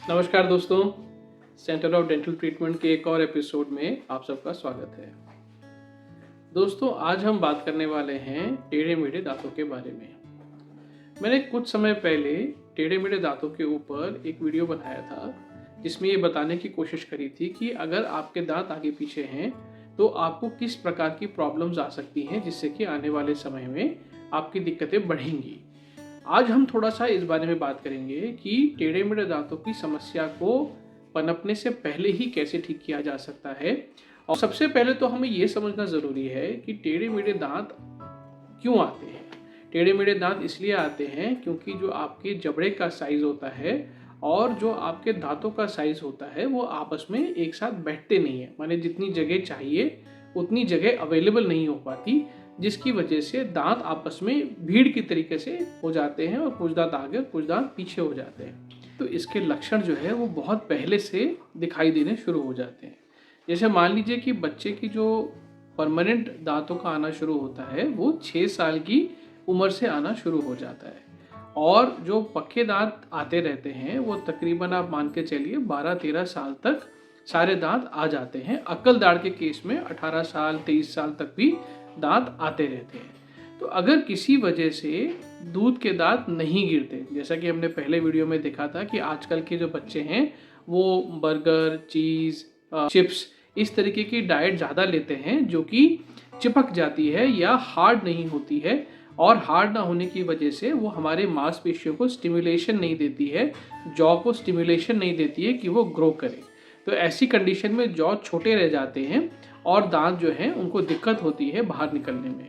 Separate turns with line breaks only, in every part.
नमस्कार दोस्तों, centre of dental treatment के एक और एपिसोड में आप सबका स्वागत है। दोस्तों, आज हम बात करने वाले हैं टेढ़े मेढ़े दांतों के बारे में। मैंने कुछ समय पहले टेढ़े मेढ़े दांतों के ऊपर एक वीडियो बनाया था जिसमें ये बताने की कोशिश करी थी कि अगर आपके दांत आगे पीछे हैं तो आपको किस प्रकार की प्रॉब्लम्स आ सकती हैं जिससे कि आने वाले समय में आपकी दिक्कतें बढ़ेंगी। आज हम थोड़ा सा इस बारे में बात करेंगे कि टेढ़े मेढ़े दांतों की समस्या को पनपने से पहले ही कैसे ठीक किया जा सकता है। और सबसे पहले तो हमें ये समझना ज़रूरी है कि टेढ़े मेढ़े दांत क्यों आते हैं। टेढ़े मेढ़े दांत इसलिए आते हैं क्योंकि जो आपके जबड़े का साइज़ होता है और जो आपके दांतों का साइज़ होता है वो आपस में एक साथ बैठते नहीं है, माने जितनी जगह चाहिए उतनी जगह अवेलेबल नहीं हो पाती, जिसकी वजह से दांत आपस में भीड़ की तरीके से हो जाते हैं और कुछ दांत आगे कुछ दांत पीछे हो जाते हैं। तो इसके लक्षण जो है वो बहुत पहले से दिखाई देने शुरू हो जाते हैं। जैसे मान लीजिए कि बच्चे की जो परमानेंट दांतों का आना शुरू होता है वो 6 साल की उम्र से आना शुरू हो जाता है, और जो पक्के दांत आते रहते हैं वो तकरीबन आप मान के चलिए 12-13 साल तक सारे दांत आ जाते हैं। अक्ल दाढ़ के केस में 18 साल 23 साल तक भी दांत आते रहते हैं। तो अगर किसी वजह से दूध के दांत नहीं गिरते, जैसा कि हमने पहले वीडियो में देखा था कि आजकल के जो बच्चे हैं वो बर्गर, चीज़, चिप्स इस तरीके की डाइट ज़्यादा लेते हैं जो कि चिपक जाती है या हार्ड नहीं होती है, और हार्ड ना होने की वजह से वो हमारे मांसपेशियों को स्टिमुलेशन नहीं देती है, जॉ को स्टिमुलेशन नहीं देती है कि वो ग्रो करे। तो ऐसी कंडीशन में जॉ छोटे रह जाते हैं और दांत जो हैं उनको दिक्कत होती है बाहर निकलने में।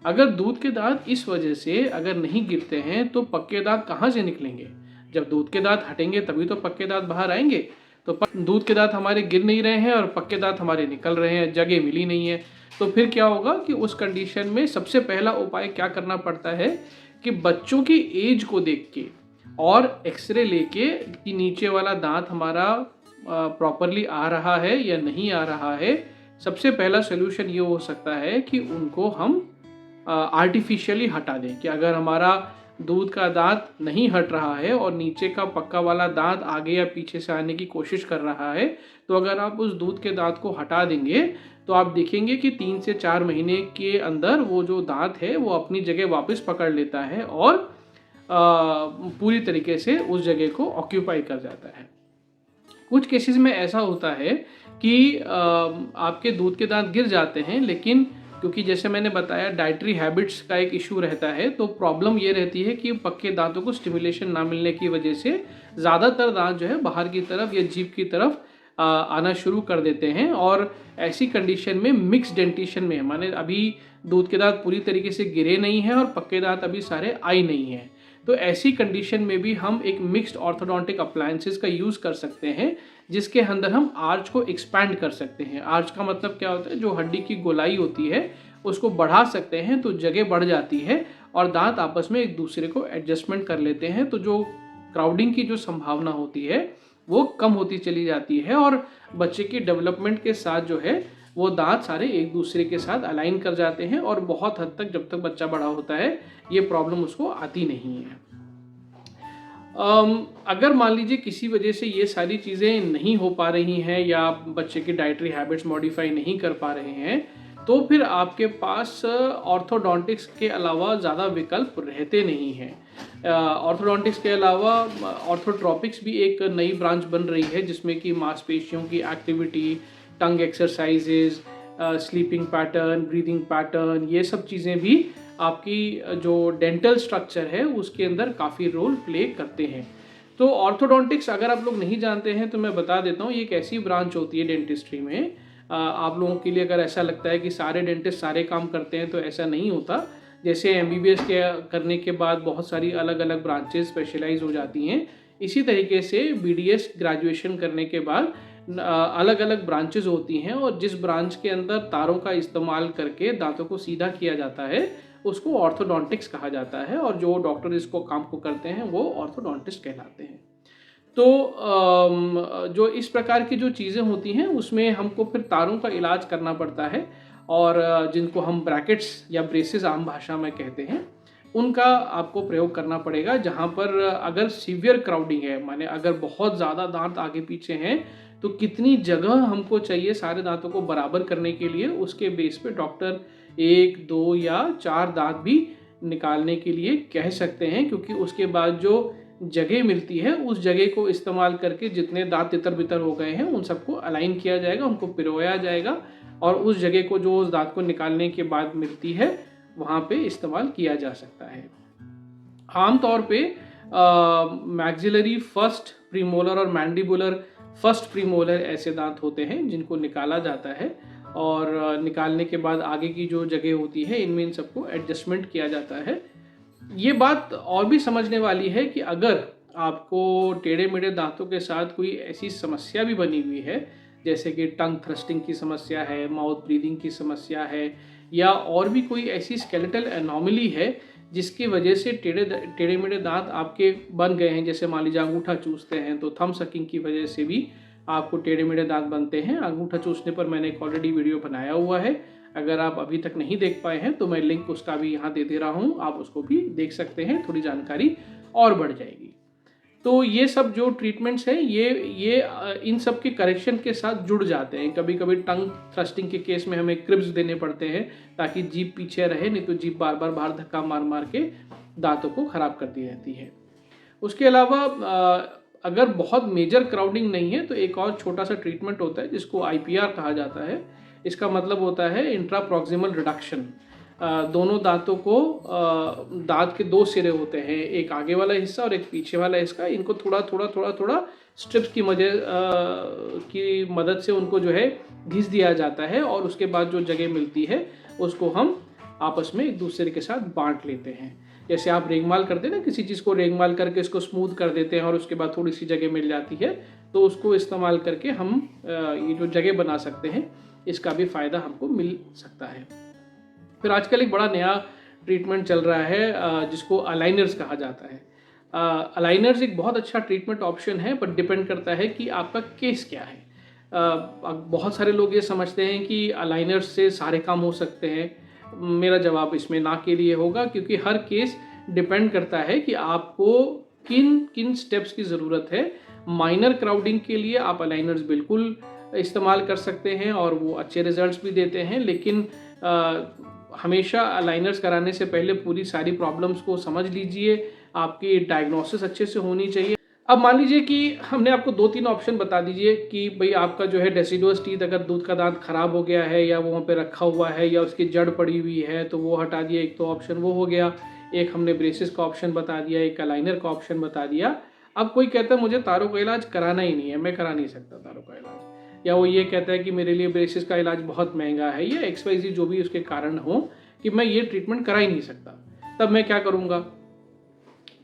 अगर दूध के दांत इस वजह से अगर नहीं गिरते हैं तो पक्के दांत कहाँ से निकलेंगे। जब दूध के दांत हटेंगे तभी तो पक्के दांत बाहर आएंगे। तो दूध के दांत हमारे गिर नहीं रहे हैं और पक्के दांत हमारे निकल रहे हैं, जगह मिली नहीं है। तो फिर क्या होगा कि उस कंडीशन में सबसे पहला उपाय क्या करना पड़ता है कि बच्चों की एज को देख के और एक्सरे लेके कि नीचे वाला दांत हमारा प्रॉपरली आ रहा है या नहीं आ रहा है। सबसे पहला सोल्यूशन ये हो सकता है कि उनको हम आर्टिफिशियली हटा दें। कि अगर हमारा दूध का दांत नहीं हट रहा है और नीचे का पक्का वाला दांत आगे या पीछे से आने की कोशिश कर रहा है, तो अगर आप उस दूध के दांत को हटा देंगे तो आप देखेंगे कि 3 से 4 महीने के अंदर वो जो दांत है वो अपनी जगह वापस पकड़ लेता है और पूरी तरीके से उस जगह को ऑक्यूपाई कर जाता है। कुछ केसेस में ऐसा होता है कि आपके दूध के दांत गिर जाते हैं, लेकिन क्योंकि जैसे मैंने बताया डाइटरी हैबिट्स का एक इशू रहता है, तो प्रॉब्लम ये रहती है कि पक्के दांतों को स्टिमुलेशन ना मिलने की वजह से ज़्यादातर दांत जो है बाहर की तरफ या जीभ की तरफ आना शुरू कर देते हैं। और ऐसी कंडीशन में मिक्स डेंटिशन में, माने अभी दूध के दांत पूरी तरीके से गिरे नहीं हैं और पक्के दांत अभी सारे आए नहीं हैं, तो ऐसी कंडीशन में भी हम एक मिक्स्ड ऑर्थोडोंटिक अप्लायंसेस का यूज़ कर सकते हैं, जिसके अंदर हम आर्च को एक्सपैंड कर सकते हैं। आर्च का मतलब क्या होता है, जो हड्डी की गोलाई होती है उसको बढ़ा सकते हैं तो जगह बढ़ जाती है और दांत आपस में एक दूसरे को एडजस्टमेंट कर लेते हैं। तो जो क्राउडिंग की जो संभावना होती है वो कम होती चली जाती है और बच्चे की डेवलपमेंट के साथ जो है वो दांत सारे एक दूसरे के साथ अलाइन कर जाते हैं और बहुत हद तक जब तक बच्चा बड़ा होता है ये प्रॉब्लम उसको आती नहीं है। अगर मान लीजिए किसी वजह से ये सारी चीज़ें नहीं हो पा रही हैं या बच्चे की डाइटरी हैबिट्स मॉडिफाई नहीं कर पा रहे हैं, तो फिर आपके पास ऑर्थोडोंटिक्स के अलावा ज़्यादा विकल्प रहते नहीं हैं। ऑर्थोडोंटिक्स के अलावा ऑर्थोट्रॉपिक्स भी एक नई ब्रांच बन रही है जिसमें कि मांसपेशियों की activity, tongue exercises, sleeping pattern, breathing pattern, ये सब चीज़ें भी आपकी जो डेंटल स्ट्रक्चर है उसके अंदर काफ़ी रोल प्ले करते हैं। तो ऑर्थोडोंटिक्स अगर आप लोग नहीं जानते हैं तो मैं बता देता हूँ, ये एक ऐसी ब्रांच होती है डेंटिस्ट्री में। आप लोगों के लिए अगर ऐसा लगता है कि सारे डेंटिस्ट सारे काम करते हैं, तो ऐसा नहीं होता। जैसे एमबीबीएस के करने के बाद बहुत सारी अलग अलग ब्रांचेस स्पेशलाइज हो जाती हैं, इसी तरीके से बीडीएस ग्रेजुएशन करने के बाद अलग अलग ब्रांचेस होती हैं और जिस ब्रांच के अंदर तारों का इस्तेमाल करके दांतों को सीधा किया जाता है उसको ऑर्थोडोंटिक्स कहा जाता है, और जो डॉक्टर इसको काम को करते हैं वो ऑर्थोडोंटिस्ट कहलाते हैं। तो जो इस प्रकार की जो चीज़ें होती हैं उसमें हमको फिर तारों का इलाज करना पड़ता है, और जिनको हम ब्रैकेट्स या ब्रेसेस आम भाषा में कहते हैं। उनका आपको प्रयोग करना पड़ेगा। जहाँ पर अगर सीवियर क्राउडिंग है, माने अगर बहुत ज़्यादा दांत आगे पीछे हैं, तो कितनी जगह हमको चाहिए सारे दांतों को बराबर करने के लिए, उसके बेस पे डॉक्टर 1, 2 या 4 दांत भी निकालने के लिए कह सकते हैं, क्योंकि उसके बाद जो जगह मिलती है उस जगह को इस्तेमाल करके जितने दांत तितर बितर हो गए हैं उन सबको अलाइन किया जाएगा, उनको पिरोया जाएगा और उस जगह को जो उस दांत को निकालने के बाद मिलती है वहाँ पे इस्तेमाल किया जा सकता है। आमतौर पे मैक्सिलरी फर्स्ट प्रीमोलर और मैंडिबुलर फर्स्ट प्रीमोलर ऐसे दांत होते हैं जिनको निकाला जाता है, और निकालने के बाद आगे की जो जगह होती है इनमें इन सबको एडजस्टमेंट किया जाता है। ये बात और भी समझने वाली है कि अगर आपको टेढ़े मेढ़े दांतों के साथ कोई ऐसी समस्या भी बनी हुई है, जैसे कि टंग थ्रस्टिंग की समस्या है, माउथ ब्रीदिंग की समस्या है, या और भी कोई ऐसी स्केलेटल एनोमली है जिसकी वजह से टेढ़े मेढ़े दांत आपके बन गए हैं, जैसे मान लीजिए अंगूठा चूसते हैं तो थंब सकिंग की वजह से भी आपको टेढ़े मेढ़े दांत बनते हैं। अंगूठा चूसने पर मैंने एक ऑलरेडी वीडियो बनाया हुआ है, अगर आप अभी तक नहीं देख पाए हैं तो मैं लिंक उसका भी यहाँ दे रहा हूँ, आप उसको भी देख सकते हैं, थोड़ी जानकारी और बढ़ जाएगी। तो ये सब जो ट्रीटमेंट्स हैं ये इन सब के करेक्शन के साथ जुड़ जाते हैं। कभी कभी टंग थ्रस्टिंग के केस में हमें क्रिब्स देने पड़ते हैं ताकि जीभ पीछे रहे, नहीं तो जीभ बार बार बाहर धक्का मार मार के दांतों को खराब करती रहती है। उसके अलावा अगर बहुत मेजर क्राउडिंग नहीं है तो एक और छोटा सा ट्रीटमेंट होता है जिसको IPR कहा जाता है। इसका मतलब होता है इंट्रा प्रॉक्सिमल रिडक्शन। दोनों दांतों को दांत के 2 सिरे होते हैं, एक आगे वाला हिस्सा और एक पीछे वाला हिस्सा, इनको थोड़ा थोड़ा थोड़ा थोड़ा स्ट्रिप्स की मदद से उनको जो है घिस दिया जाता है, और उसके बाद जो जगह मिलती है उसको हम आपस में एक दूसरे के साथ बांट लेते हैं। जैसे आप रेगमाल करते हैं ना, किसी चीज़ को रेगमाल करके इसको स्मूथ कर देते हैं और उसके बाद थोड़ी सी जगह मिल जाती है, तो उसको इस्तेमाल करके हम ये जो जगह बना सकते हैं, इसका भी फ़ायदा हमको मिल सकता है। फिर आजकल एक बड़ा नया ट्रीटमेंट चल रहा है जिसको अलाइनर्स कहा जाता है। अलाइनर्स एक बहुत अच्छा ट्रीटमेंट ऑप्शन है, पर डिपेंड करता है कि आपका केस क्या है। बहुत सारे लोग ये समझते हैं कि अलाइनर्स से सारे काम हो सकते हैं। मेरा जवाब इसमें ना के लिए होगा, क्योंकि हर केस डिपेंड करता है कि आपको किन किन स्टेप्स की ज़रूरत है। माइनर क्राउडिंग के लिए आप अलाइनर्स बिल्कुल इस्तेमाल कर सकते हैं और वो अच्छे रिजल्ट्स भी देते हैं, लेकिन हमेशा अलाइनर्स कराने से पहले पूरी सारी प्रॉब्लम्स को समझ लीजिए, आपकी डायग्नोसिस अच्छे से होनी चाहिए। अब मान लीजिए कि हमने आपको 2-3 ऑप्शन बता दीजिए कि भाई आपका जो है डेसिडुअस टीथ, अगर दूध का दांत खराब हो गया है या वो वहाँ पे रखा हुआ है या उसकी जड़ पड़ी हुई है तो वो हटा दिया, एक तो ऑप्शन वो हो गया। एक हमने ब्रेसेस का ऑप्शन बता दिया, एक अलाइनर का ऑप्शन बता दिया। अब कोई कहता है मुझे तारों का इलाज कराना ही नहीं है, मैं करा नहीं सकता तारों का इलाज, या वो ये कहता है कि मेरे लिए ब्रेसेस का इलाज बहुत महंगा है, या XYZ जो भी उसके कारण हो कि मैं ये ट्रीटमेंट करा ही नहीं सकता, तब मैं क्या करूँगा?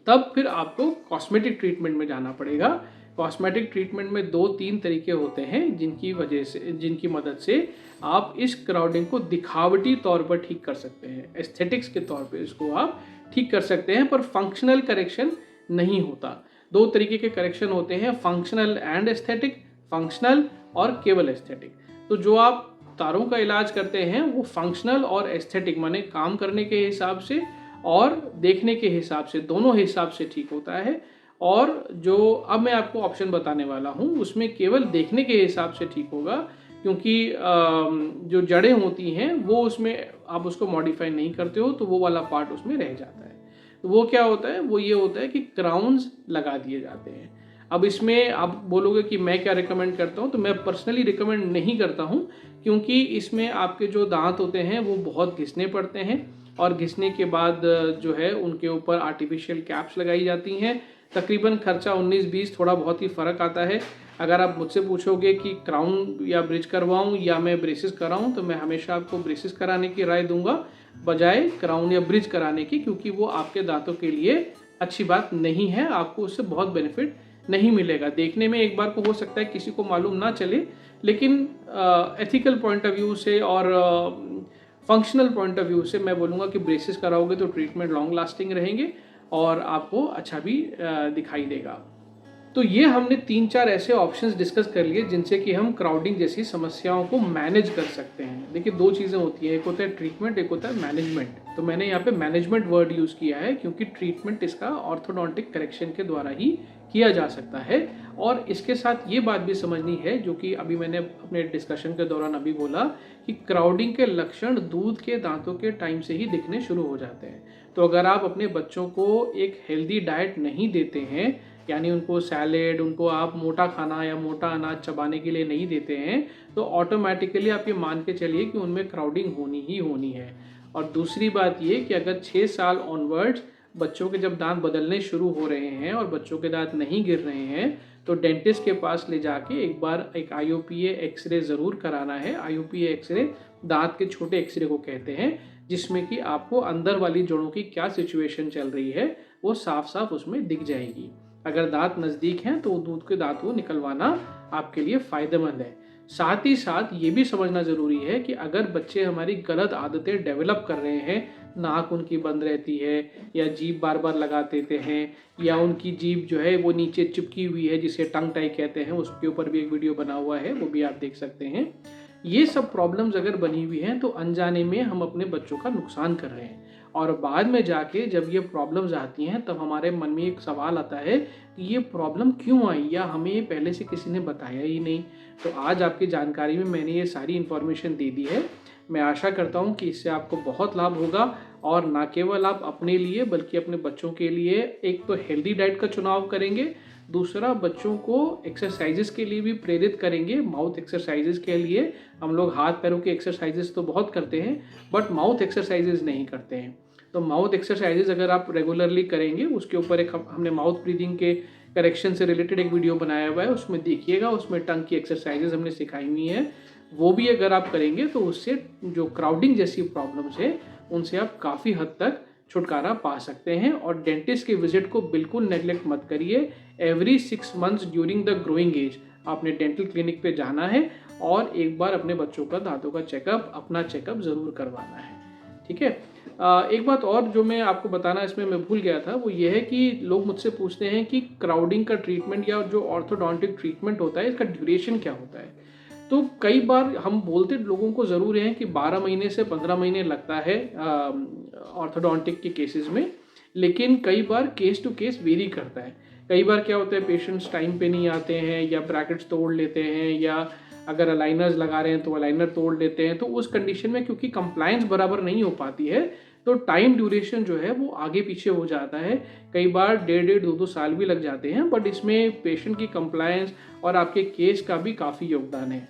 तब फिर आपको कॉस्मेटिक ट्रीटमेंट में जाना पड़ेगा। कॉस्मेटिक ट्रीटमेंट में 2-3 तरीके होते हैं जिनकी मदद से आप इस क्राउडिंग को दिखावटी तौर पर ठीक कर सकते हैं, एस्थेटिक्स के तौर पे इसको आप ठीक कर सकते हैं, पर फंक्शनल करेक्शन नहीं होता। 2 तरीके के करेक्शन होते हैं, फंक्शनल एंड एस्थेटिक, फंक्शनल और केवल एस्थेटिक। तो जो आप तारों का इलाज करते हैं वो फंक्शनल और एस्थेटिक माने काम करने के हिसाब से और देखने के हिसाब से, दोनों हिसाब से ठीक होता है। और जो अब मैं आपको ऑप्शन बताने वाला हूँ उसमें केवल देखने के हिसाब से ठीक होगा, क्योंकि जो जड़ें होती हैं वो उसमें आप उसको मॉडिफाई नहीं करते हो तो वो वाला पार्ट उसमें रह जाता है। तो वो क्या होता है, वो ये होता है कि क्राउन्स लगा दिए जाते हैं। अब इसमें आप बोलोगे कि मैं क्या रिकमेंड करता हूँ, तो मैं पर्सनली रिकमेंड नहीं करता हूँ, क्योंकि इसमें आपके जो दांत होते हैं वो बहुत घिसने पड़ते हैं, और घिसने के बाद जो है उनके ऊपर आर्टिफिशियल कैप्स लगाई जाती हैं। तकरीबन खर्चा 19-20 थोड़ा बहुत ही फ़र्क आता है। अगर आप मुझसे पूछोगे कि क्राउन या ब्रिज करवाऊं या मैं ब्रेसेस कराऊं, तो मैं हमेशा आपको ब्रेसेस कराने की राय दूंगा बजाय क्राउन या ब्रिज कराने की, क्योंकि वो आपके दांतों के लिए अच्छी बात नहीं है, आपको उससे बहुत बेनिफिट नहीं मिलेगा। देखने में एक बार को हो सकता है किसी को मालूम ना चले, लेकिन एथिकल पॉइंट ऑफ व्यू से और फंक्शनल पॉइंट ऑफ व्यू से मैं बोलूँगा कि ब्रेसेस कराओगे तो ट्रीटमेंट लॉन्ग लास्टिंग रहेंगे और आपको अच्छा भी दिखाई देगा। तो ये हमने 3-4 ऐसे ऑप्शंस डिस्कस कर लिए जिनसे कि हम क्राउडिंग जैसी समस्याओं को मैनेज कर सकते हैं। देखिए 2 चीज़ें होती हैं, एक होता है ट्रीटमेंट, एक होता है मैनेजमेंट। तो मैंने यहाँ पे मैनेजमेंट वर्ड यूज़ किया है क्योंकि ट्रीटमेंट इसका ऑर्थोडोंटिक करेक्शन के द्वारा ही किया जा सकता है। और इसके साथ ये बात भी समझनी है जो कि अभी मैंने अपने डिस्कशन के दौरान अभी बोला कि क्राउडिंग के लक्षण दूध के दांतों के टाइम से ही दिखने शुरू हो जाते हैं। तो अगर आप अपने बच्चों को एक हेल्दी डाइट नहीं देते हैं, यानी उनको सैलेड, उनको आप मोटा खाना या मोटा अनाज चबाने के लिए नहीं देते हैं, तो ऑटोमेटिकली आप ये मान के चलिए कि उनमें क्राउडिंग होनी ही होनी है। और दूसरी बात ये कि अगर 6 साल ऑनवर्ड्स बच्चों के जब दांत बदलने शुरू हो रहे हैं और बच्चों के दांत नहीं गिर रहे हैं, तो डेंटिस्ट के पास ले जाके एक बार एक IOPA एक्सरे ज़रूर कराना है। IOPA एक्सरे दांत के छोटे एक्सरे को कहते हैं, जिसमें कि आपको अंदर वाली जड़ों की क्या सिचुएशन चल रही है वो साफ साफ उसमें दिख जाएगी। अगर दांत नज़दीक हैं तो दूध के दांत को निकलवाना आपके लिए फ़ायदेमंद है। साथ ही साथ ये भी समझना ज़रूरी है कि अगर बच्चे हमारी गलत आदतें डेवलप कर रहे हैं, नाक उनकी बंद रहती है या जीभ बार बार लगा देते हैं या उनकी जीभ जो है वो नीचे चिपकी हुई है जिसे टंग टाई कहते हैं, उसके ऊपर भी एक वीडियो बना हुआ है, वो भी आप देख सकते हैं। ये सब प्रॉब्लम्स अगर बनी हुई हैं तो अनजाने में हम अपने बच्चों का नुकसान कर रहे हैं। और बाद में जाके जब ये प्रॉब्लम्स आती हैं तब हमारे मन में एक सवाल आता है कि ये प्रॉब्लम क्यों आई या हमें ये पहले से किसी ने बताया ही नहीं। तो आज आपकी जानकारी में मैंने ये सारी इन्फॉर्मेशन दे दी है। मैं आशा करता हूँ कि इससे आपको बहुत लाभ होगा और ना केवल आप अपने लिए बल्कि अपने बच्चों के लिए एक तो हेल्दी डाइट का चुनाव करेंगे, दूसरा बच्चों को एक्सरसाइजेस के लिए भी प्रेरित करेंगे। माउथ एक्सरसाइजेस के लिए हम लोग हाथ पैरों की एक्सरसाइजेस तो बहुत करते हैं बट माउथ एक्सरसाइजेस नहीं करते हैं। तो माउथ एक्सरसाइजेस अगर आप रेगुलरली करेंगे, उसके ऊपर एक हमने माउथ ब्रीदिंग के करेक्शन से रिलेटेड एक वीडियो बनाया हुआ है, उसमें देखिएगा, उसमें टंग की एक्सरसाइजेस हमने सिखाई हुई है। वो भी अगर आप करेंगे तो उससे जो क्राउडिंग जैसी प्रॉब्लम्स है उनसे आप काफ़ी हद तक छुटकारा पा सकते हैं। और डेंटिस्ट के विजिट को बिल्कुल नेग्लेक्ट मत करिए। Every 6 months during the growing age आपने डेंटल क्लिनिक पे जाना है और एक बार अपने बच्चों का दांतों का चेकअप, अपना चेकअप ज़रूर करवाना है। ठीक है। एक बात और जो मैं आपको बताना इसमें मैं भूल गया था वो ये है कि लोग मुझसे पूछते हैं कि क्राउडिंग का ट्रीटमेंट या जो ऑर्थोडोंटिक ट्रीटमेंट होता है इसका ड्यूरेशन क्या होता है। तो कई बार हम बोलते लोगों को ज़रूर हैं कि 12 महीने से 15 महीने लगता है ऑर्थोडोंटिक के केसेस में, लेकिन कई बार केस टू केस वेरी करता है। कई बार क्या होता है पेशेंट्स टाइम पे नहीं आते हैं या ब्रैकेट्स तोड़ लेते हैं या अगर अलाइनर्स लगा रहे हैं तो अलाइनर तोड़ लेते हैं। तो उस कंडीशन में क्योंकि कंप्लायंस बराबर नहीं हो पाती है तो टाइम ड्यूरेशन जो है वो आगे पीछे हो जाता है। कई बार 1.5 2 साल भी लग जाते हैं, बट इसमें पेशेंट की कंप्लायंस और आपके केस का भी काफ़ी योगदान है।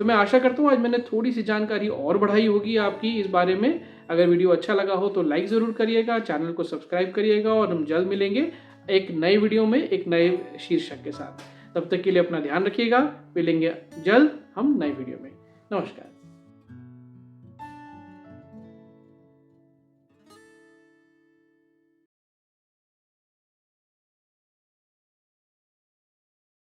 तो मैं आशा करता हूँ आज मैंने थोड़ी सी जानकारी और बढ़ाई होगी आपकी इस बारे में। अगर वीडियो अच्छा लगा हो तो लाइक ज़रूर करिएगा, चैनल को सब्सक्राइब करिएगा और हम जल्द मिलेंगे एक नए वीडियो में एक नए शीर्षक के साथ। तब तक के लिए अपना ध्यान रखिएगा। मिलेंगे जल्द हम नए वीडियो में। नमस्कार।